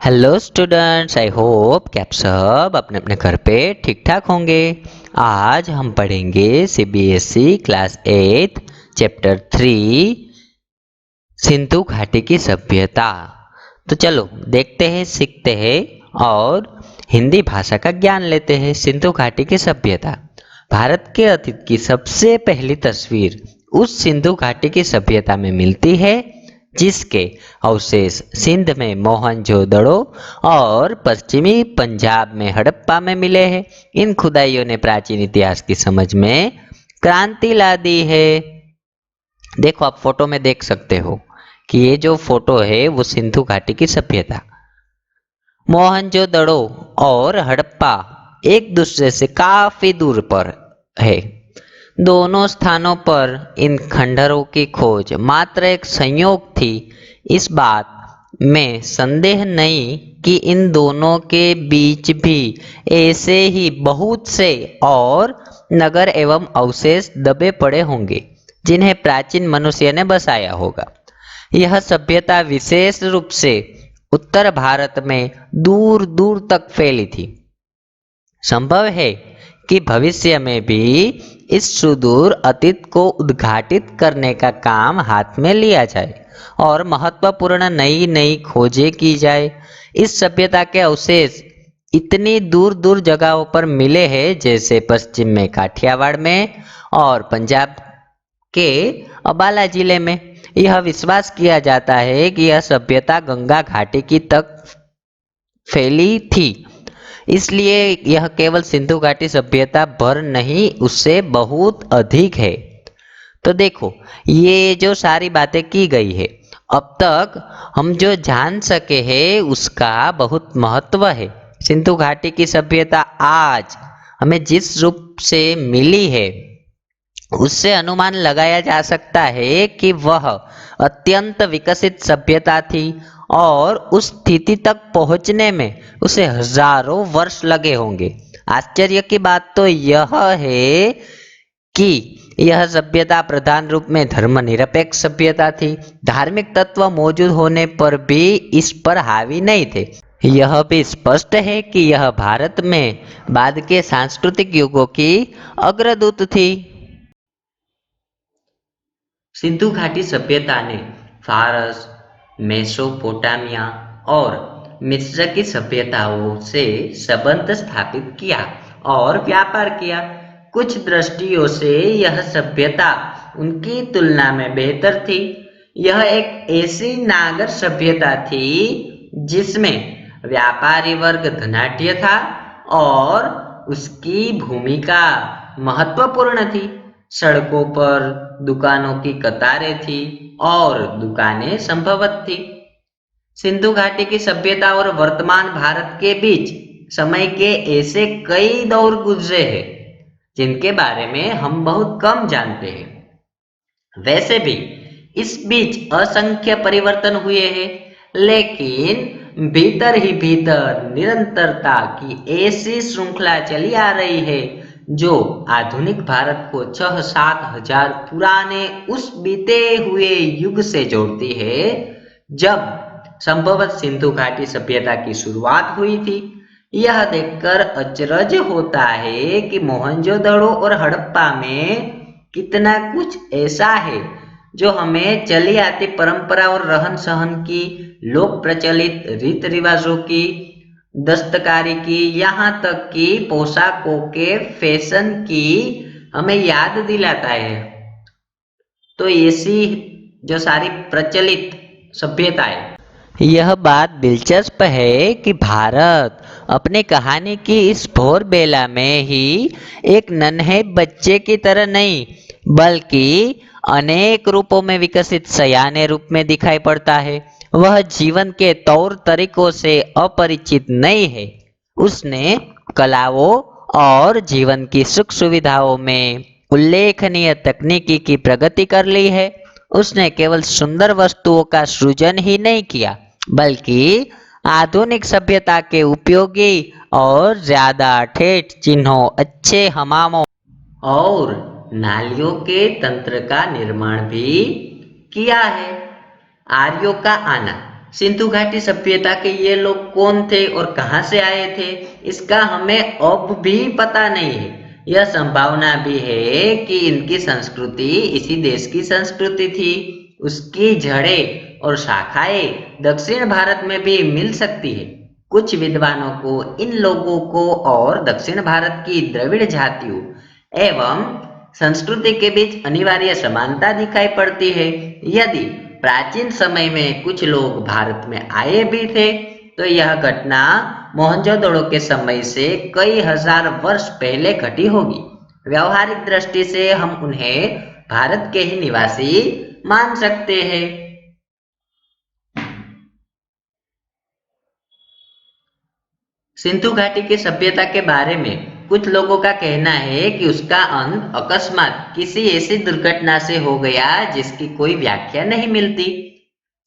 Hello students, I hope कि आप सब अपने अपने घर पे ठीक ठाक होंगे। आज हम पढ़ेंगे सीबीएसई क्लास 8 चैप्टर 3 सिंधु घाटी की सभ्यता। तो चलो देखते हैं, सीखते हैं और हिंदी भाषा का ज्ञान लेते हैं। सिंधु घाटी की सभ्यता भारत के अतीत की सबसे पहली तस्वीर उस सिंधु घाटी की सभ्यता में मिलती है जिसके अवशेष सिंध में मोहनजोदड़ो और पश्चिमी पंजाब में हड़प्पा में मिले हैं। इन खुदाइयों ने प्राचीन इतिहास की समझ में क्रांति ला दी है। देखो, आप फोटो में देख सकते हो कि ये जो फोटो है वो सिंधु घाटी की सभ्यता। मोहनजोदड़ो और हड़प्पा एक दूसरे से काफी दूर पर है। दोनों स्थानों पर इन खंडहरों की खोज मात्र एक संयोग थी। इस बात में संदेह नहीं कि इन दोनों के बीच भी ऐसे ही बहुत से और नगर एवं अवशेष दबे पड़े होंगे जिन्हें प्राचीन मनुष्य ने बसाया होगा। यह सभ्यता विशेष रूप से उत्तर भारत में दूर दूर तक फैली थी। संभव है कि भविष्य में भी इस सुदूर अतीत को उद्घाटित करने का काम हाथ में लिया जाए और महत्वपूर्ण नई नई खोजें की जाए। इस सभ्यता के अवशेष इतनी दूर दूर जगहों पर मिले हैं, जैसे पश्चिम में काठियावाड़ में और पंजाब के अम्बाला जिले में। यह विश्वास किया जाता है कि यह सभ्यता गंगा घाटी की तक फैली थी, इसलिए यह केवल सिंधु घाटी सभ्यता भर नहीं, उससे बहुत अधिक है। तो देखो, ये जो सारी बातें की गई है, अब तक हम जो जान सके हैं उसका बहुत महत्व है। सिंधु घाटी की सभ्यता आज हमें जिस रूप से मिली है उससे अनुमान लगाया जा सकता है कि वह अत्यंत विकसित सभ्यता थी और उस स्थिति तक पहुंचने में उसे हजारों वर्ष लगे होंगे। आश्चर्य की बात तो यह है कि यह सभ्यता प्रधान रूप में धर्मनिरपेक्ष सभ्यता थी। धार्मिक तत्व मौजूद होने पर भी इस पर हावी नहीं थे। यह भी स्पष्ट है कि यह भारत में बाद के सांस्कृतिक युगों की अग्रदूत थी। सिंधु घाटी सभ्यता ने फारस, मेसोपोटामिया और मिस्र की सभ्यताओं से संबंध स्थापित किया और व्यापार किया। कुछ दृष्टियों से यह सभ्यता उनकी तुलना में बेहतर थी। यह एक ऐसी नागर सभ्यता थी जिसमें व्यापारी वर्ग धनाढ्य था और उसकी भूमिका महत्वपूर्ण थी। सड़कों पर दुकानों की कतारें थी और दुकानें संभवत थी। सिंधु घाटी की सभ्यता और वर्तमान भारत के बीच समय के ऐसे कई दौर गुजरे हैं जिनके बारे में हम बहुत कम जानते हैं। वैसे भी इस बीच असंख्य परिवर्तन हुए हैं, लेकिन भीतर ही भीतर निरंतरता की ऐसी श्रृंखला चली आ रही है जो आधुनिक भारत को 6-7 हजार पुराने उस बीते हुए युग से जोड़ती है जब संभवतः सिंधु घाटी सभ्यता की शुरुआत हुई थी। यह देखकर अचरज होता है कि मोहनजोदड़ो और हड़प्पा में कितना कुछ ऐसा है जो हमें चली आती परंपरा और रहन सहन की, लोक प्रचलित रीत रिवाजों की, दस्तकारी की, यहाँ तक कि पोशाकों के फैशन की हमें याद दिलाता है। तो ऐसी जो सारी प्रचलित सभ्यताएं, यह बात दिलचस्प है कि भारत अपनी कहानी की इस भोर बेला में ही एक नन्हे बच्चे की तरह नहीं बल्कि अनेक रूपों में विकसित सयाने रूप में दिखाई पड़ता है। वह जीवन के तौर तरीकों से अपरिचित नहीं है। उसने कलाओं और जीवन की सुख सुविधाओं में उल्लेखनीय तकनीकी की प्रगति कर ली है। उसने केवल सुंदर वस्तुओं का सृजन ही नहीं किया बल्कि आधुनिक सभ्यता के उपयोगी और ज्यादा ठेठ चिन्हों, अच्छे हमामों और नालियों के तंत्र का निर्माण भी किया है। आर्यों का आना सिंधु घाटी सभ्यता के ये लोग कौन थे और कहां से आए थे, इसका हमें अब भी पता नहीं है। यह संभावना भी है कि इनकी संस्कृति इसी देश की संस्कृति थी। उसकी जड़ें और शाखाएं दक्षिण भारत में भी मिल सकती है। कुछ विद्वानों को इन लोगों को और दक्षिण भारत की द्रविड़ जातियों एवं संस्कृति के बीच अनिवार्य समानता दिखाई पड़ती है। यदि प्राचीन समय में कुछ लोग भारत में आए भी थे, तो यह घटना मोहनजोदड़ो के समय से कई हजार वर्ष पहले घटी होगी। व्यवहारिक दृष्टि से हम उन्हें भारत के ही निवासी मान सकते हैं। सिंधु घाटी की सभ्यता के बारे में कुछ लोगों का कहना है कि उसका अंत अकस्मात किसी ऐसी दुर्घटना से हो गया जिसकी कोई व्याख्या नहीं मिलती।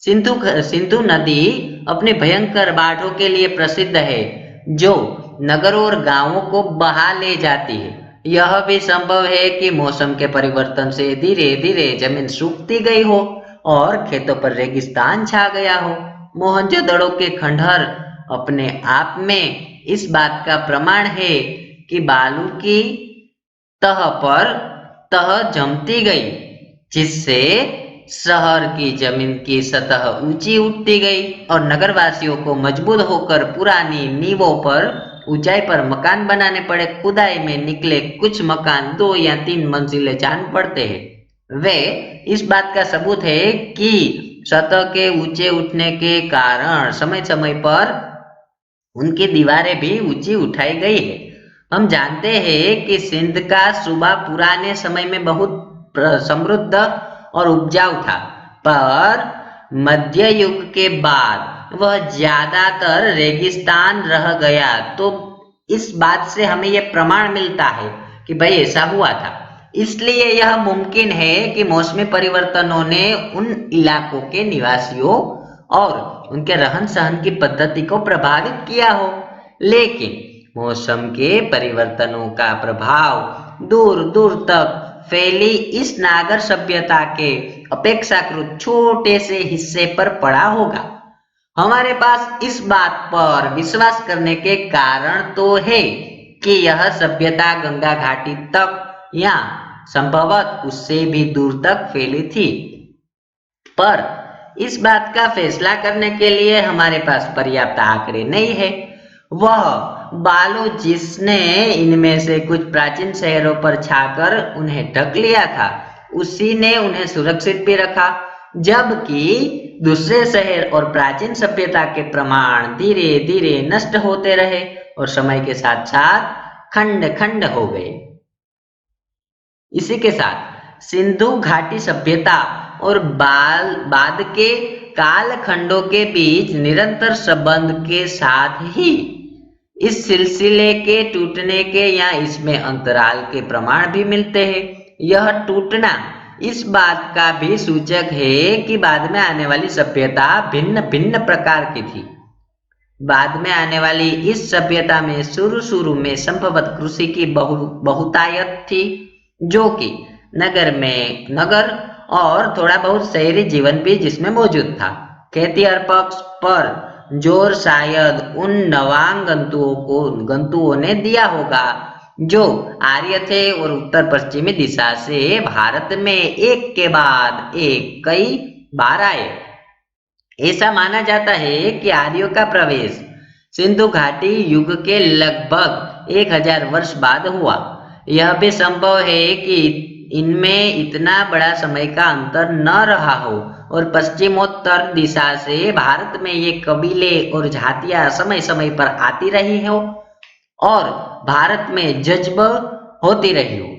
सिंधु नदी अपने भयंकर बाढ़ों के लिए प्रसिद्ध है, जो नगरों और गांवों को बहा ले जाती है। यह भी संभव है कि मौसम के परिवर्तन से धीरे धीरे जमीन सूखती गई हो और खेतों पर रेगिस्तान छा गया हो। मोहनजोदड़ो के खंडहर अपने आप में इस बात का प्रमाण है कि बालू की तह पर तह जमती गई, जिससे शहर की जमीन की सतह ऊंची उठती गई और नगरवासियों को मजबूर होकर पुरानी नींवों पर ऊंचाई पर मकान बनाने पड़े। खुदाई में निकले कुछ मकान 2 या 3 मंजिलें जान पड़ते हैं। वे इस बात का सबूत है कि सतह के ऊंचे उठने के कारण समय समय पर उनकी दीवारें भी ऊंची उठाई गई है। हम जानते हैं कि सिंध का सूबा पुराने समय में बहुत समृद्ध और उपजाऊ था, पर मध्य युग के बाद वह ज्यादातर रेगिस्तान रह गया। तो इस बात से हमें यह प्रमाण मिलता है कि भाई ऐसा हुआ था। इसलिए यह मुमकिन है कि मौसमी परिवर्तनों ने उन इलाकों के निवासियों और उनके रहन सहन की पद्धति को प्रभावित किया हो। लेकिन मौसम के परिवर्तनों का प्रभाव दूर दूर तक फैली इस नागर सभ्यता के अपेक्षाकृत छोटे से हिस्से पर पड़ा होगा। हमारे पास इस बात पर विश्वास करने के कारण तो है कि यह सभ्यता गंगा घाटी तक या संभवत उससे भी दूर तक फैली थी, पर इस बात का फैसला करने के लिए हमारे पास पर्याप्त आंकड़े नहीं है। वह बालू जिसने इनमें से कुछ प्राचीन शहरों पर छाकर उन्हें ढक लिया था, उसी ने उन्हें सुरक्षित भी रखा, जबकि दूसरे शहर और प्राचीन सभ्यता के प्रमाण धीरे धीरे नष्ट होते रहे और समय के साथ साथ खंड खंड हो गए। इसी के साथ सिंधु घाटी सभ्यता और बाद के कालखंडों के बीच निरंतर संबंध के साथ ही इस सिलसिले के टूटने के या इसमें अंतराल के प्रमाण भी मिलते हैं। यह टूटना इस बात का भी सूचक है कि बाद में आने वाली सभ्यता भिन्न भिन्न प्रकार की थी। बाद में आने वाली इस सभ्यता में शुरू में संभवतः कृषि की बहुतायत थी, जो कि नगर और थोड़ा बहुत शहरी जीवन भी जिसमें मौजूद था। खेती हर पक्ष पर जोर शायद उन नवागंतुओं ने दिया होगा जो आर्य थे और उत्तर पश्चिमी दिशा से भारत में एक के बाद एक कई बार आए। ऐसा माना जाता है कि आर्यों का प्रवेश सिंधु घाटी युग के लगभग 1000 वर्ष बाद हुआ। यह भी संभव है कि इनमें इतना बड़ा समय का अंतर न रहा हो और पश्चिमोत्तर दिशा से भारत में ये कबीले और जातियां समय समय पर आती रही हो और भारत में जज्ब होती रही हो।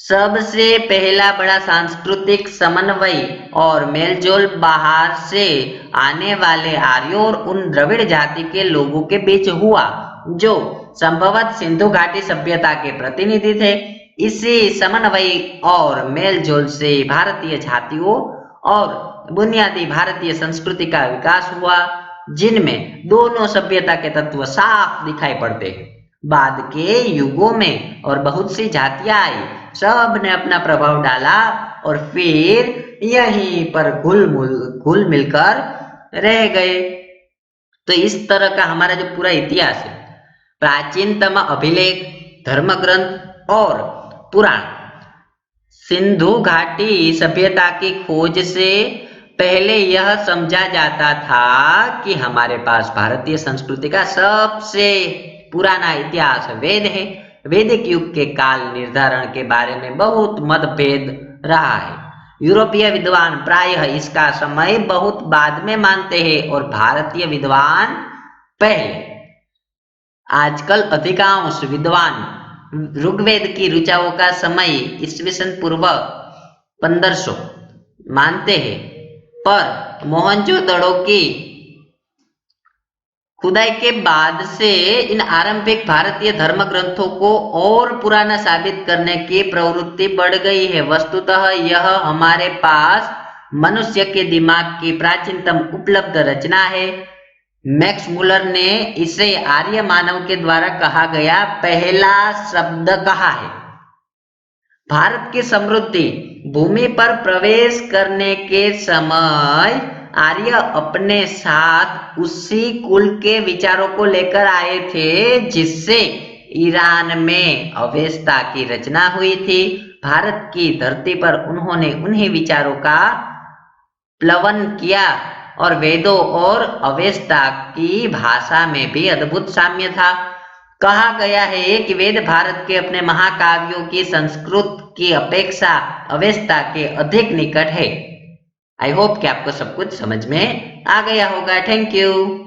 सबसे पहला बड़ा सांस्कृतिक समन्वय और मेलजोल बाहर से आने वाले आर्यों और उन द्रविड़ जाति के लोगों के बीच हुआ, जो संभवतः सिंधु घाटी सभ्यता के प्रतिनिधि थे। इसी समन्वय और मेलजोल से भारतीय जातियों और बुनियादी भारतीय संस्कृति का विकास हुआ, जिनमें दोनों सभ्यता के तत्व साफ दिखाई पड़ते हैं। बाद के युगों में और बहुत सी जातियां आई, सब ने अपना प्रभाव डाला और फिर यहीं पर घुल मिलकर रह गए। तो इस तरह का हमारा जो पूरा इतिहास है, प्राचीनतम अभिलेख, धर्म ग्रंथ और पुराण, सिंधु घाटी सभ्यता की खोज से पहले यह समझा जाता था कि हमारे पास भारतीय संस्कृति का सबसे पुराना इतिहास वेद है। वैदिक युग के काल निर्धारण के बारे में बहुत मतभेद रहा है। यूरोपीय विद्वान प्रायः इसका समय बहुत बाद में मानते हैं और भारतीय विद्वान पहले। आजकल अधिकांश विद्वान ऋग्वेद की ऋचाओं का समय ईस्वीसन पूर्व 1500 मानते हैं, पर मोहनजोदड़ो की खुदाई के बाद से इन आरंभिक भारतीय धर्म ग्रंथों को और पुराना साबित करने की प्रवृत्ति बढ़ गई है। वस्तुतः यह हमारे पास मनुष्य के दिमाग की प्राचीनतम उपलब्ध रचना है। मैक्स मुलर ने इसे आर्य मानव के द्वारा कहा गया पहला शब्द कहा है। भारत की समृद्धि भूमि पर प्रवेश करने के समय आर्य अपने साथ उसी कुल के विचारों को लेकर आए थे जिससे ईरान में अवेस्ता की रचना हुई थी। भारत की धरती पर उन्होंने उन्हीं विचारों का प्लवन किया और वेदों और अवेस्ता की भाषा में भी अद्भुत साम्य था। कहा गया है कि वेद भारत के अपने महाकाव्यों की संस्कृत की अपेक्षा अवेस्ता के अधिक निकट है। आई होप कि आपको सब कुछ समझ में आ गया होगा। Thank you.